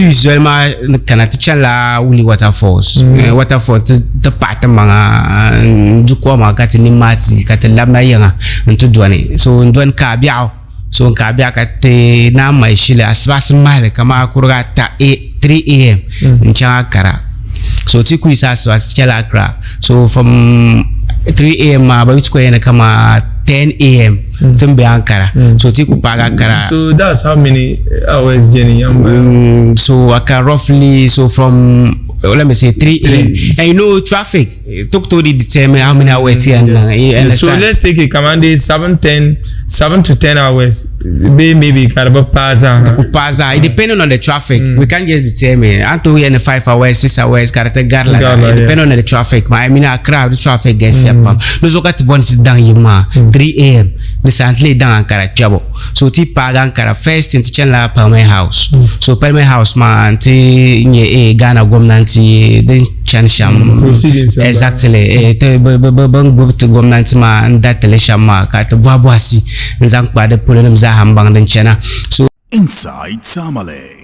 usuellement kana tichala uli waterfalls waterfall te pata manga du ko ma ka ni mati ka te lamna yanga nto duane so ndwan ka biao so ka bia ka te na mai shile asbas mal kama kurga ta 3 am ncha kara so ti ku isa asbas chala kra so from 3 am ba wit ko yana kama 10 am tumbe ankara so ti ku paga kara so that's how many hours journey so I can roughly so from let me say 3 am and you know traffic talk to determine how many hours here and so let's take it command 7 to 10 hours maybe karaba paza it depending on the traffic we can't just determine until we in 5 hours 6 hours karate garla depending on the traffic I mean a crowd the traffic gets up no so got one sit down yima 3 am recently down Ankara chabo so ti paga Ankara first in chenla Palme House so Palme House man ti nye Ghana government den chansham exactly te bang to government man that le shama ka to bwabwasi nzang kwa de problem za hambang den chana so inside Tamale.